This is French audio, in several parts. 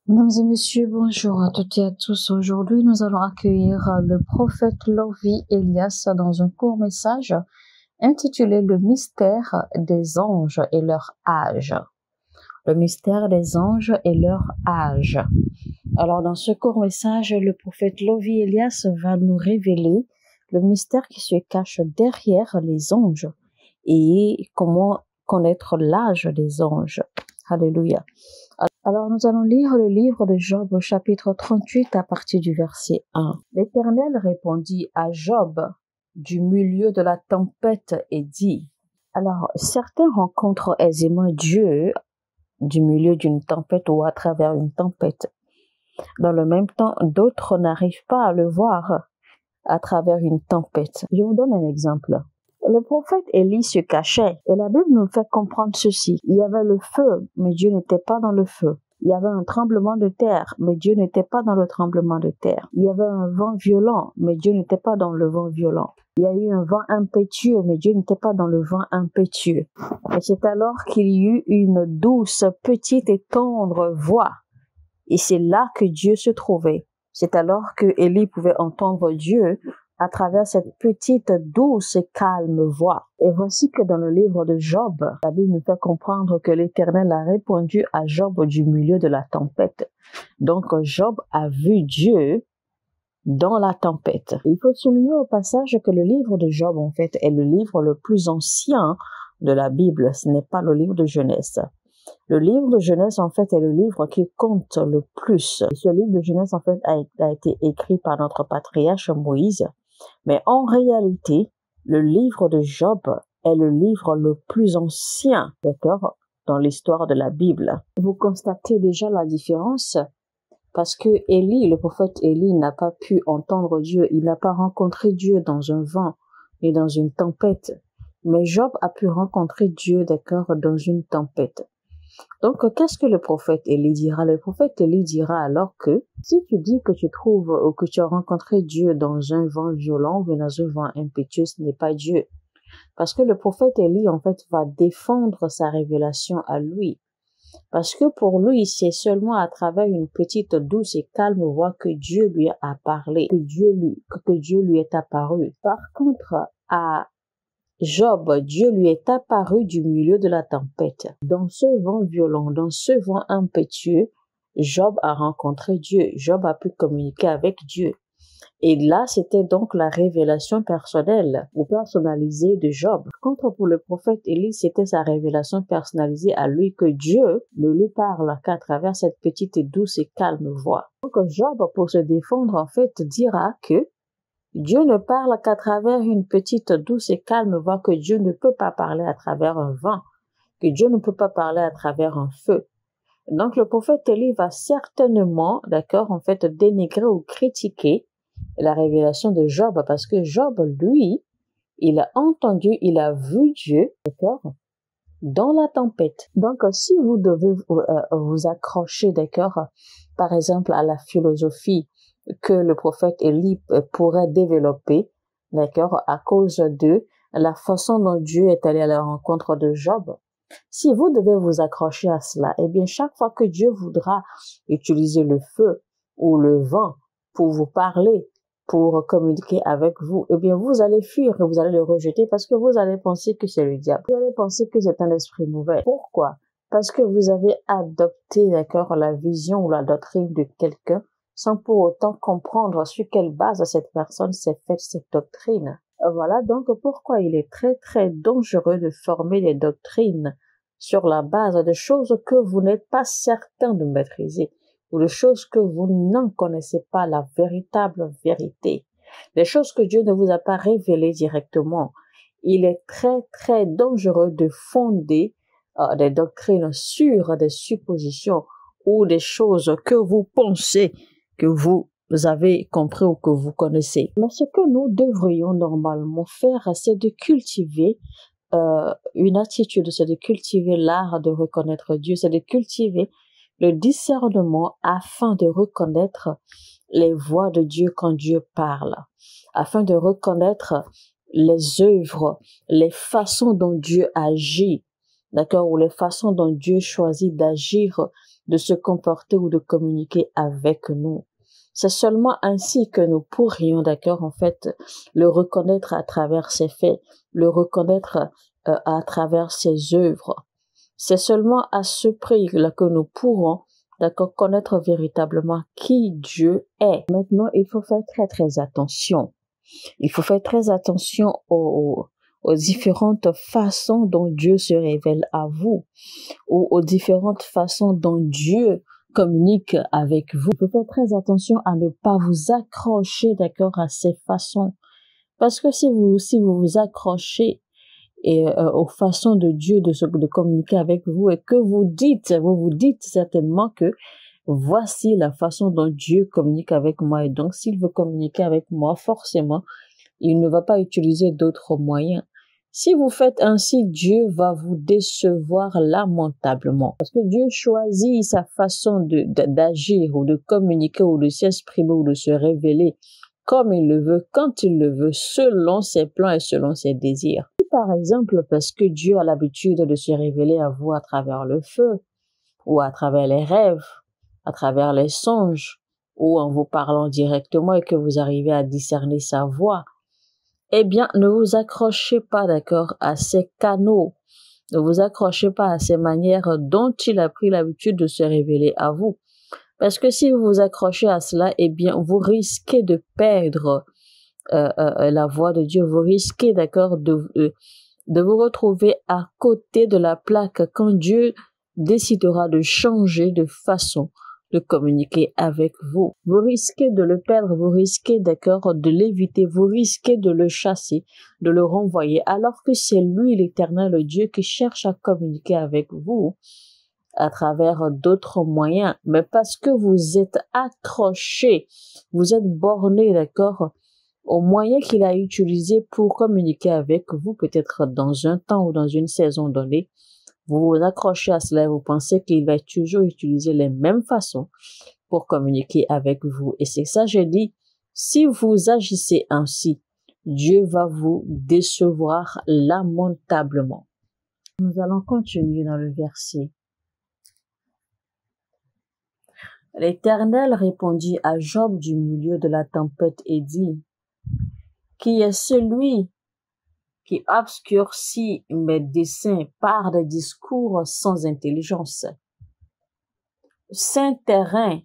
Mesdames et messieurs, bonjour à toutes et à tous. Aujourd'hui, nous allons accueillir le prophète Lovie Elias dans un court message intitulé « Le mystère des anges et leur âge ». Le mystère des anges et leur âge. Alors, dans ce court message, le prophète Lovie Elias va nous révéler le mystère qui se cache derrière les anges et comment connaître l'âge des anges. Alléluia. Alors, nous allons lire le livre de Job au chapitre 38 à partir du verset 1. L'Éternel répondit à Job du milieu de la tempête et dit, alors, certains rencontrent aisément Dieu du milieu d'une tempête ou à travers une tempête. Dans le même temps, d'autres n'arrivent pas à le voir à travers une tempête. Je vous donne un exemple. Le prophète Élie se cachait et la Bible nous fait comprendre ceci. Il y avait le feu, mais Dieu n'était pas dans le feu. Il y avait un tremblement de terre, mais Dieu n'était pas dans le tremblement de terre. Il y avait un vent violent, mais Dieu n'était pas dans le vent violent. Il y a eu un vent impétueux, mais Dieu n'était pas dans le vent impétueux. Et c'est alors qu'il y eut une douce, petite et tendre voix. Et c'est là que Dieu se trouvait. C'est alors que Élie pouvait entendre Dieu à travers cette petite, douce et calme voix. Et voici que dans le livre de Job, la Bible nous fait comprendre que l'Éternel a répondu à Job du milieu de la tempête. Donc Job a vu Dieu dans la tempête. Il faut souligner au passage que le livre de Job, en fait, est le livre le plus ancien de la Bible. Ce n'est pas le livre de Genèse. Le livre de Genèse, en fait, est le livre qui compte le plus. Ce livre de Genèse, en fait, a été écrit par notre patriarche Moïse. Mais en réalité, le livre de Job est le livre le plus ancien, d'accord, dans l'histoire de la Bible. Vous constatez déjà la différence parce que Élie, le prophète Élie, n'a pas pu entendre Dieu. Il n'a pas rencontré Dieu dans un vent et dans une tempête. Mais Job a pu rencontrer Dieu, d'accord, dans une tempête. Donc, qu'est-ce que le prophète Élie dira? Le prophète Élie dira alors que si tu dis que tu trouves ou que tu as rencontré Dieu dans un vent violent ou dans un vent impétueux, ce n'est pas Dieu. Parce que le prophète Élie, en fait, va défendre sa révélation à lui. Parce que pour lui, c'est seulement à travers une petite douce et calme voix que Dieu lui a parlé, que Dieu lui est apparu. Par contre, à Job, Dieu lui est apparu du milieu de la tempête. Dans ce vent violent, dans ce vent impétueux, Job a rencontré Dieu. Job a pu communiquer avec Dieu. Et là, c'était donc la révélation personnelle ou personnalisée de Job. Par contre, pour le prophète Élie, c'était sa révélation personnalisée à lui que Dieu ne lui parle qu'à travers cette petite et douce et calme voix. Donc Job, pour se défendre, en fait, dira que Dieu ne parle qu'à travers une petite douce et calme voix, que Dieu ne peut pas parler à travers un vent, que Dieu ne peut pas parler à travers un feu. Donc le prophète Élie va certainement, d'accord, en fait, dénigrer ou critiquer la révélation de Job, parce que Job, lui, il a entendu, il a vu Dieu, d'accord, dans la tempête. Donc si vous devez vous accrocher, d'accord, par exemple à la philosophie que le prophète Élie pourrait développer, d'accord, à cause de la façon dont Dieu est allé à la rencontre de Job. Si vous devez vous accrocher à cela, eh bien, chaque fois que Dieu voudra utiliser le feu ou le vent pour vous parler, pour communiquer avec vous, eh bien, vous allez fuir et vous allez le rejeter parce que vous allez penser que c'est le diable. Vous allez penser que c'est un esprit mauvais. Pourquoi? Parce que vous avez adopté, d'accord, la vision ou la doctrine de quelqu'un sans pour autant comprendre sur quelle base cette personne s'est faite cette doctrine. Voilà donc pourquoi il est très très dangereux de former des doctrines sur la base de choses que vous n'êtes pas certain de maîtriser ou de choses que vous n'en connaissez pas la véritable vérité, des choses que Dieu ne vous a pas révélées directement. Il est très très dangereux de fonder des doctrines sur des suppositions ou des choses que vous pensez que vous avez compris ou que vous connaissez. Mais ce que nous devrions normalement faire, c'est de cultiver une attitude, c'est de cultiver l'art de reconnaître Dieu, c'est de cultiver le discernement afin de reconnaître les voix de Dieu quand Dieu parle, afin de reconnaître les œuvres, les façons dont Dieu agit, d'accord, ou les façons dont Dieu choisit d'agir de se comporter ou de communiquer avec nous. C'est seulement ainsi que nous pourrions, d'accord, en fait, le reconnaître à travers ses faits, le reconnaître à travers ses œuvres. C'est seulement à ce prix-là que nous pourrons, d'accord, connaître véritablement qui Dieu est. Maintenant, il faut faire très, très attention. Il faut faire très attention aux différentes façons dont Dieu se révèle à vous, ou aux différentes façons dont Dieu communique avec vous. Il faut faire très attention à ne pas vous accrocher, d'accord, à ces façons. Parce que si vous vous accrochez aux façons de Dieu de communiquer avec vous et que vous vous dites certainement que voici la façon dont Dieu communique avec moi. Et donc, s'il veut communiquer avec moi, forcément, il ne va pas utiliser d'autres moyens. Si vous faites ainsi, Dieu va vous décevoir lamentablement. Parce que Dieu choisit sa façon d'agir ou de communiquer ou de s'exprimer ou de se révéler comme il le veut, quand il le veut, selon ses plans et selon ses désirs. Par exemple, parce que Dieu a l'habitude de se révéler à vous à travers le feu, ou à travers les rêves, à travers les songes, ou en vous parlant directement et que vous arrivez à discerner sa voix, eh bien, ne vous accrochez pas, d'accord, à ces canaux. Ne vous accrochez pas à ces manières dont il a pris l'habitude de se révéler à vous. Parce que si vous vous accrochez à cela, eh bien, vous risquez de perdre la voix de Dieu. Vous risquez, d'accord, de vous retrouver à côté de la plaque quand Dieu décidera de changer de façon de communiquer avec vous. Vous risquez de le perdre, vous risquez, d'accord, de l'éviter, vous risquez de le chasser, de le renvoyer, alors que c'est lui, l'Éternel Dieu, qui cherche à communiquer avec vous à travers d'autres moyens. Mais parce que vous êtes accrochés, vous êtes bornés, d'accord, aux moyens qu'il a utilisés pour communiquer avec vous, peut-être dans un temps ou dans une saison donnée, vous vous accrochez à cela et vous pensez qu'il va toujours utiliser les mêmes façons pour communiquer avec vous. Et c'est ça, je dis, si vous agissez ainsi, Dieu va vous décevoir lamentablement. Nous allons continuer dans le verset. L'Éternel répondit à Job du milieu de la tempête et dit, qui est celui qui obscurcit mes desseins par des discours sans intelligence. Saint terrain,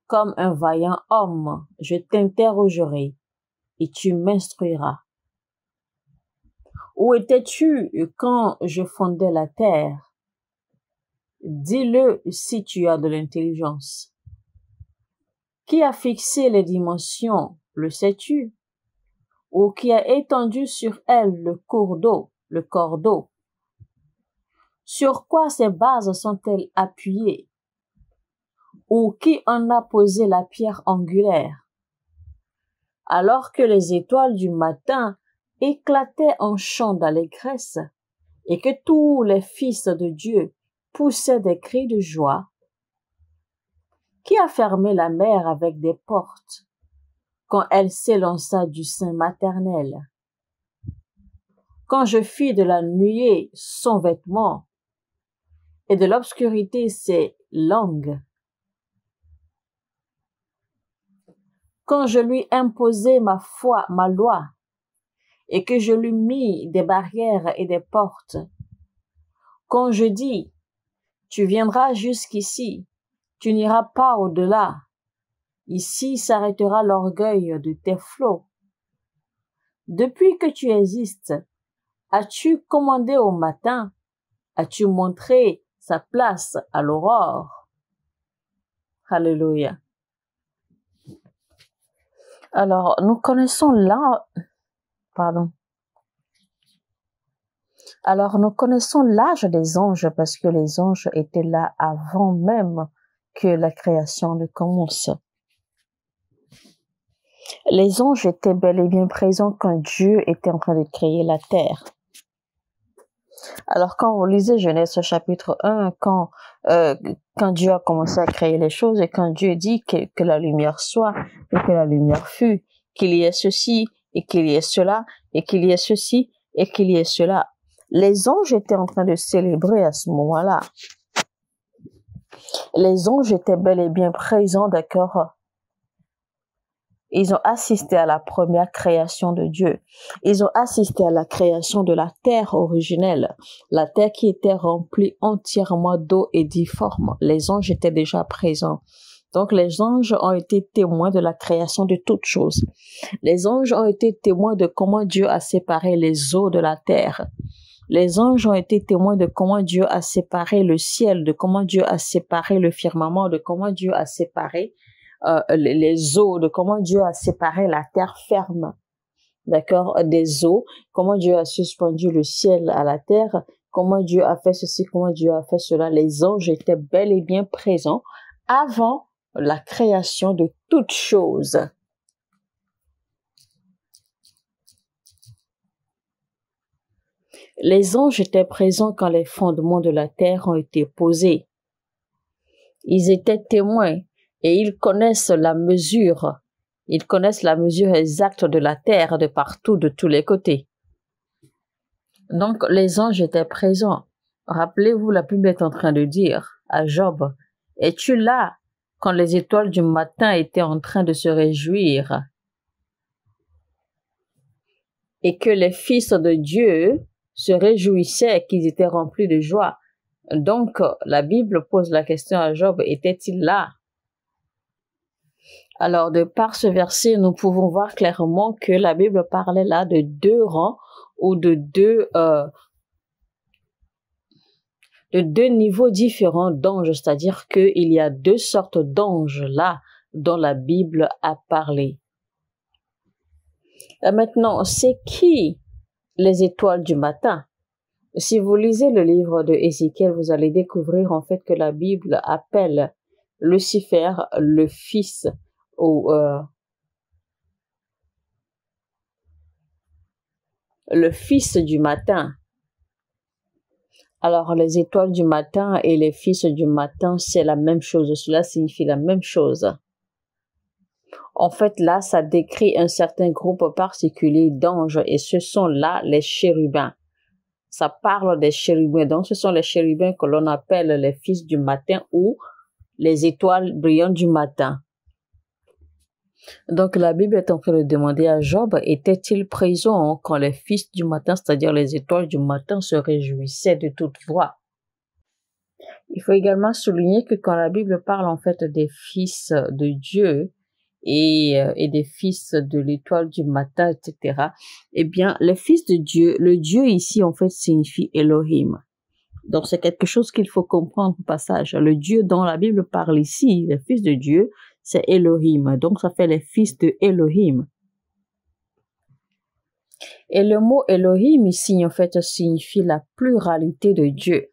comme un vaillant homme, je t'interrogerai et tu m'instruiras. Où étais-tu quand je fondais la terre? Dis-le si tu as de l'intelligence. Qui a fixé les dimensions, le sais-tu? Ou qui a étendu sur elle le cours d'eau, le corps d'eau? Sur quoi ces bases sont-elles appuyées? Ou qui en a posé la pierre angulaire? Alors que les étoiles du matin éclataient en chants d'allégresse et que tous les fils de Dieu poussaient des cris de joie, qui a fermé la mer avec des portes quand elle s'élança du sein maternel? Quand je fis de la nuée son vêtement et de l'obscurité ses langues, quand je lui imposai ma loi, et que je lui mis des barrières et des portes, quand je dis, tu viendras jusqu'ici, tu n'iras pas au-delà, ici s'arrêtera l'orgueil de tes flots. Depuis que tu existes, as-tu commandé au matin? As-tu montré sa place à l'aurore? Alléluia. Alors, nous connaissons là, Alors, nous connaissons l'âge des anges parce que les anges étaient là avant même que la création ne commence. Les anges étaient bel et bien présents quand Dieu était en train de créer la terre. Alors, quand vous lisez Genèse chapitre 1, quand Dieu a commencé à créer les choses et quand Dieu dit que la lumière soit et que la lumière fut, qu'il y ait ceci et qu'il y ait cela et qu'il y ait ceci et qu'il y ait cela, les anges étaient en train de célébrer à ce moment-là. Les anges étaient bel et bien présents, d'accord? Ils ont assisté à la première création de Dieu. Ils ont assisté à la création de la terre originelle, la terre qui était remplie entièrement d'eau et difforme. Les anges étaient déjà présents. Donc les anges ont été témoins de la création de toutes choses. Les anges ont été témoins de comment Dieu a séparé les eaux de la terre. Les anges ont été témoins de comment Dieu a séparé le ciel, de comment Dieu a séparé le firmament, de comment Dieu a séparé les eaux, de comment Dieu a séparé la terre ferme, d'accord, des eaux, comment Dieu a suspendu le ciel à la terre, comment Dieu a fait ceci, comment Dieu a fait cela. Les anges étaient bel et bien présents avant la création de toutes choses. Les anges étaient présents quand les fondements de la terre ont été posés. Ils étaient témoins et ils connaissent la mesure. Ils connaissent la mesure exacte de la terre de partout, de tous les côtés. Donc, les anges étaient présents. Rappelez-vous, la Bible est en train de dire à Job, « Es-tu là quand les étoiles du matin étaient en train de se réjouir et que les fils de Dieu se réjouissaient, qu'ils étaient remplis de joie. » Donc, la Bible pose la question à Job, était-il là? Alors, de par ce verset, nous pouvons voir clairement que la Bible parlait là de deux rangs ou de deux niveaux différents d'anges, c'est-à-dire qu'il y a deux sortes d'anges là dont la Bible a parlé. Maintenant, c'est qui les étoiles du matin? Si vous lisez le livre de Ézéchiel, vous allez découvrir en fait que la Bible appelle Lucifer le fils ou le fils du matin. Alors, les étoiles du matin et les fils du matin, c'est la même chose. Cela signifie la même chose. En fait, là, ça décrit un certain groupe particulier d'anges et ce sont là les chérubins. Ça parle des chérubins. Donc, ce sont les chérubins que l'on appelle les fils du matin ou les étoiles brillantes du matin. Donc, la Bible est en train de demander à Job, était-il présent quand les fils du matin, c'est-à-dire les étoiles du matin, se réjouissaient de toute voix? Il faut également souligner que quand la Bible parle en fait des fils de Dieu et des fils de l'étoile du matin, etc., eh bien, les fils de Dieu, le Dieu ici en fait signifie Elohim. Donc, c'est quelque chose qu'il faut comprendre au passage. Le Dieu dont la Bible parle ici, les fils de Dieu, c'est Elohim. Donc, ça fait les fils de Elohim. Et le mot Elohim ici, en fait, signifie la pluralité de Dieu.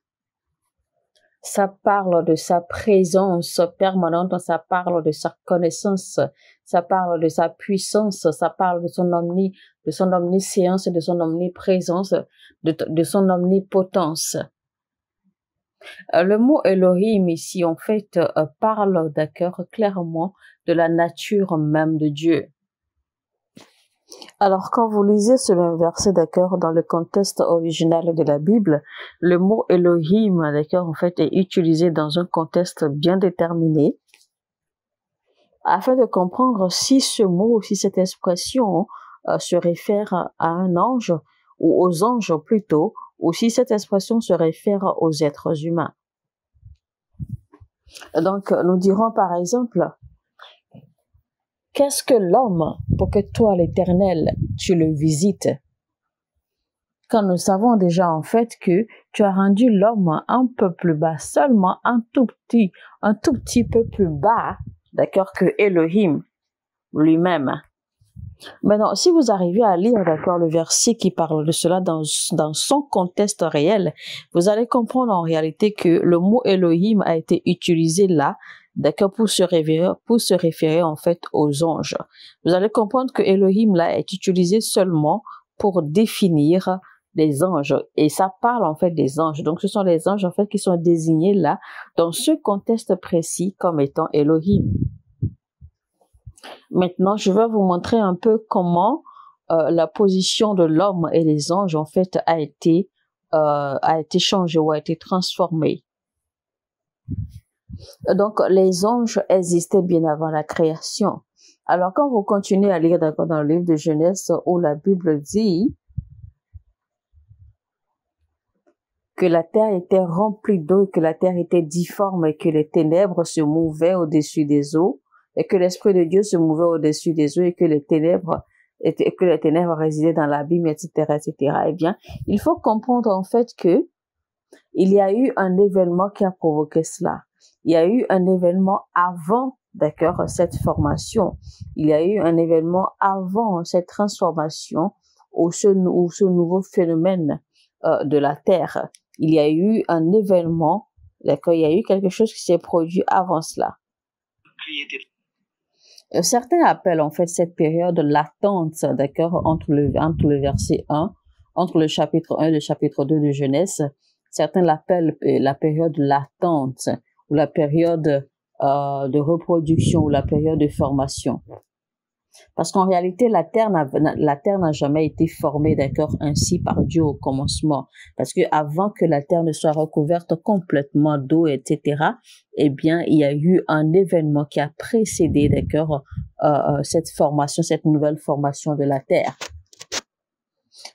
Ça parle de sa présence permanente, ça parle de sa connaissance, ça parle de sa puissance, ça parle de son omniscience, de son omniprésence, de son omnipotence. Le mot Elohim ici, en fait, parle, d'accord, clairement de la nature même de Dieu. Alors, quand vous lisez ce même verset, d'accord, dans le contexte original de la Bible, le mot Elohim, d'accord, en fait, est utilisé dans un contexte bien déterminé, afin de comprendre si ce mot, si cette expression se réfère à un ange, ou aux anges plutôt, ou si cette expression se réfère aux êtres humains. Donc, nous dirons par exemple, qu'est-ce que l'homme pour que toi, l'Éternel, tu le visites? Quand nous savons déjà en fait que tu as rendu l'homme un peu plus bas, seulement un tout petit peu plus bas, d'accord, que Elohim lui-même. Maintenant, si vous arrivez à lire, d'accord, le verset qui parle de cela dans son contexte réel, vous allez comprendre en réalité que le mot Elohim a été utilisé là, d'accord, pour se référer en fait aux anges. Vous allez comprendre que Elohim là est utilisé seulement pour définir les anges et ça parle en fait des anges. Donc, ce sont les anges en fait qui sont désignés là dans ce contexte précis comme étant Elohim. Maintenant, je vais vous montrer un peu comment la position de l'homme et des anges en fait a été changée ou a été transformée. Donc, les anges existaient bien avant la création. Alors, quand vous continuez à lire d'accord dans le livre de Genèse où la Bible dit que la terre était remplie d'eau et que la terre était difforme et que les ténèbres se mouvaient au-dessus des eaux et que l'Esprit de Dieu se mouvait au-dessus des eaux et que les ténèbres résidaient dans l'abîme, etc., etc. Eh bien, il faut comprendre en fait que il y a eu un événement qui a provoqué cela. Il y a eu un événement avant, d'accord, cette formation. Il y a eu un événement avant cette transformation ou ce nouveau phénomène de la terre. Il y a eu un événement, d'accord, il y a eu quelque chose qui s'est produit avant cela. Certains appellent en fait cette période l'attente, d'accord, entre le verset 1, entre le chapitre 1 et le chapitre 2 de Genèse. Certains l'appellent la période latente ou la période de reproduction ou la période de formation. Parce qu'en réalité, la terre n'a jamais été formée, d'accord, ainsi par Dieu au commencement. Parce que avant que la terre ne soit recouverte complètement d'eau, etc., eh bien, il y a eu un événement qui a précédé, d'accord, cette formation, cette nouvelle formation de la terre.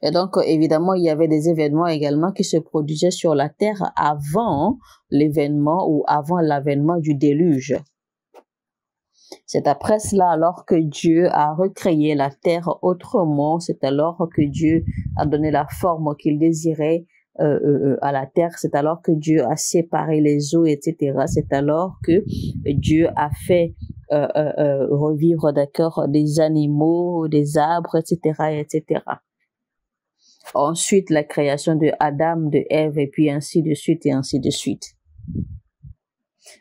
Et donc, évidemment, il y avait des événements également qui se produisaient sur la terre avant l'événement ou avant l'avènement du déluge. C'est après cela alors que Dieu a recréé la terre autrement. C'est alors que Dieu a donné la forme qu'il désirait à la terre. C'est alors que Dieu a séparé les eaux, etc. C'est alors que Dieu a fait revivre, d'accord, des animaux, des arbres, etc., etc. Ensuite, la création de Adam, de Ève, et puis ainsi de suite et ainsi de suite.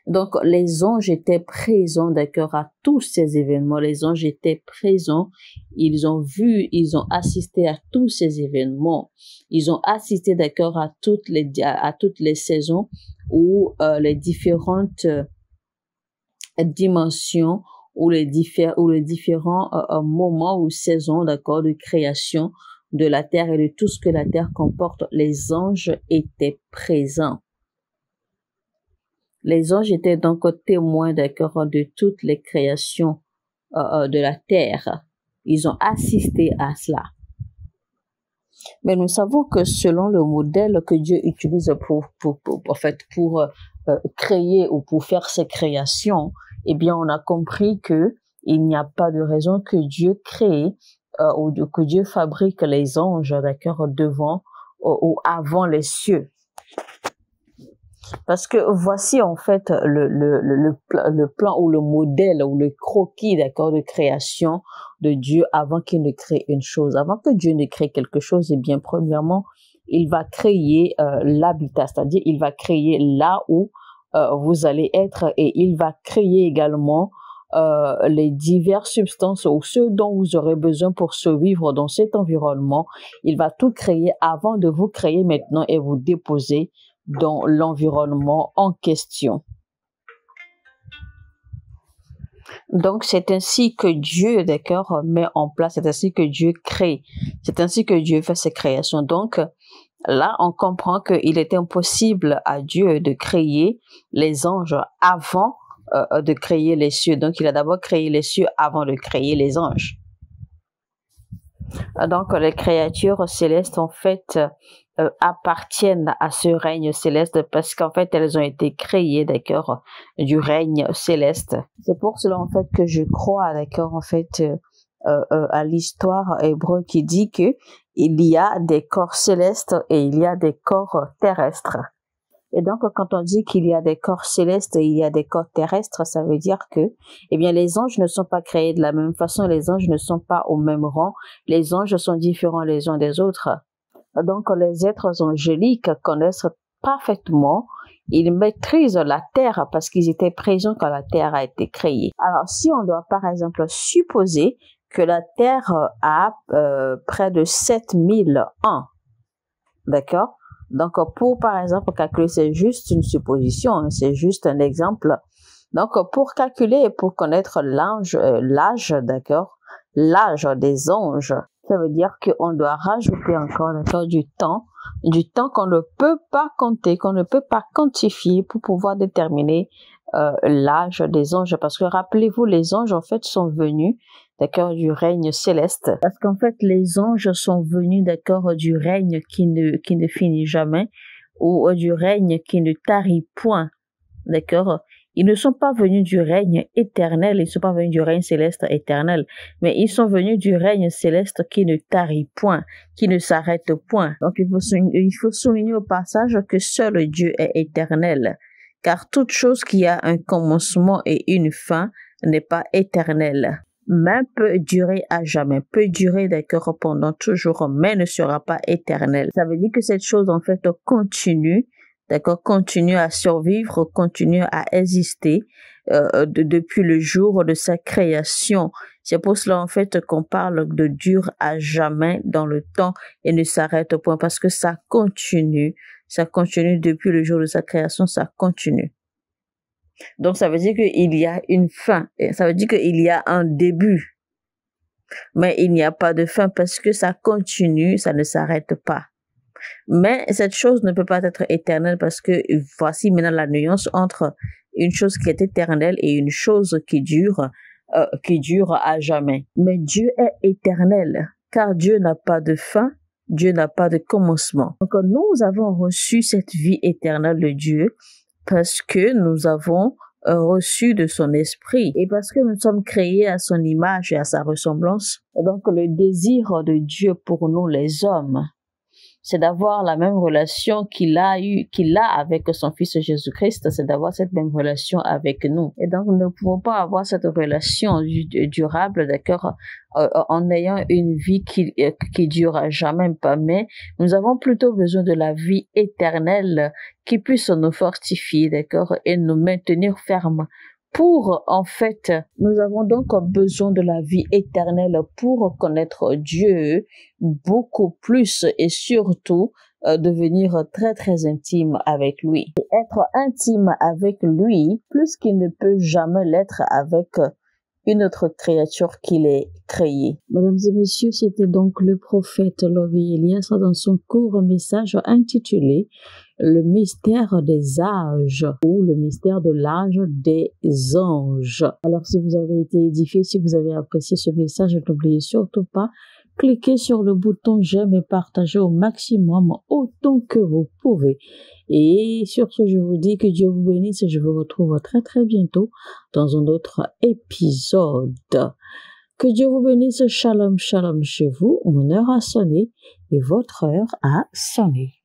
Donc, les anges étaient présents, d'accord, à tous ces événements. Les anges étaient présents. Ils ont vu, ils ont assisté à tous ces événements. Ils ont assisté, d'accord, à toutes les saisons où les différentes dimensions ou les différents moments ou saisons, d'accord, de création de la terre et de tout ce que la terre comporte. Les anges étaient présents. Les anges étaient donc témoins, d'accord, de toutes les créations de la terre. Ils ont assisté à cela. Mais nous savons que selon le modèle que Dieu utilise pour créer ou pour faire ses créations, eh bien, on a compris que il n'y a pas de raison que Dieu crée ou que Dieu fabrique les anges, d'accord, devant ou avant les cieux. Parce que voici en fait le plan ou le modèle ou le croquis, d'accord, de création de Dieu avant qu'il ne crée une chose. Avant que Dieu ne crée quelque chose, eh bien, premièrement, il va créer l'habitat, c'est-à-dire il va créer là où vous allez être et il va créer également les diverses substances ou ce dont vous aurez besoin pour survivre dans cet environnement. Il va tout créer avant de vous créer maintenant et vous déposer dans l'environnement en question. Donc, c'est ainsi que Dieu, d'accord, met en place, c'est ainsi que Dieu crée, c'est ainsi que Dieu fait ses créations. Donc, là, on comprend qu'il est impossible à Dieu de créer les anges avant de créer les cieux. Donc, il a d'abord créé les cieux avant de créer les anges. Donc, les créatures célestes, en fait, appartiennent à ce règne céleste parce qu'en fait, elles ont été créées, d'accord, du règne céleste. C'est pour cela, en fait, que je crois, d'accord, en fait, à l'histoire hébreu qui dit que il y a des corps célestes et il y a des corps terrestres. Et donc, quand on dit qu'il y a des corps célestes et il y a des corps terrestres, ça veut dire que, eh bien, les anges ne sont pas créés de la même façon, les anges ne sont pas au même rang, les anges sont différents les uns des autres. Donc, les êtres angéliques connaissent parfaitement, ils maîtrisent la terre parce qu'ils étaient présents quand la terre a été créée. Alors, si on doit par exemple supposer que la terre a près de 7000 ans, d'accord? Donc, pour par exemple calculer, c'est juste une supposition, hein, c'est juste un exemple. Donc, pour calculer et pour connaître l'âge, d'accord, l'âge des anges, ça veut dire qu'on doit rajouter encore, d'accord, du temps qu'on ne peut pas compter, qu'on ne peut pas quantifier pour pouvoir déterminer l'âge des anges, parce que rappelez-vous, les anges en fait sont venus, d'accord, du règne céleste, parce qu'en fait les anges sont venus, d'accord, du règne qui ne finit jamais, ou du règne qui ne tarit point, d'accord. Ils ne sont pas venus du règne éternel, ils ne sont pas venus du règne céleste éternel, mais ils sont venus du règne céleste qui ne tarit point, qui ne s'arrête point. Donc il faut souligner au passage que seul Dieu est éternel, car toute chose qui a un commencement et une fin n'est pas éternelle. Mais peut durer à jamais, peut durer d'accord pendant toujours, mais ne sera pas éternel. Ça veut dire que cette chose en fait continue, d'accord, continue à survivre, continue à exister depuis le jour de sa création. C'est pour cela en fait qu'on parle de dur à jamais dans le temps et ne s'arrête point, parce que ça continue depuis le jour de sa création, ça continue. Donc ça veut dire qu'il y a une fin, ça veut dire qu'il y a un début, mais il n'y a pas de fin parce que ça continue, ça ne s'arrête pas. Mais cette chose ne peut pas être éternelle, parce que voici maintenant la nuance entre une chose qui est éternelle et une chose qui dure à jamais. Mais Dieu est éternel, car Dieu n'a pas de fin, Dieu n'a pas de commencement. Donc nous avons reçu cette vie éternelle de Dieu parce que nous avons reçu de son esprit et parce que nous sommes créés à son image et à sa ressemblance. Et donc le désir de Dieu pour nous les hommes, c'est d'avoir la même relation qu'il a avec son fils Jésus-Christ, c'est d'avoir cette même relation avec nous. Et donc, nous ne pouvons pas avoir cette relation durable, d'accord, en ayant une vie qui dure jamais pas, mais nous avons plutôt besoin de la vie éternelle qui puisse nous fortifier, d'accord, et nous maintenir fermes. En fait, nous avons donc besoin de la vie éternelle pour connaître Dieu beaucoup plus et surtout devenir très très intime avec lui. Et être intime avec lui plus qu'il ne peut jamais l'être avec une autre créature qu'il ait créée. Mesdames et messieurs, c'était donc le prophète Lovie Elias dans son court message intitulé le mystère des âges ou le mystère de l'âge des anges. Alors si vous avez été édifié, si vous avez apprécié ce message, n'oubliez surtout pas, cliquez sur le bouton j'aime et partagez au maximum autant que vous pouvez. Et sur ce, je vous dis que Dieu vous bénisse et je vous retrouve très très bientôt dans un autre épisode. Que Dieu vous bénisse, shalom shalom chez vous, mon heure a sonné et votre heure a sonné.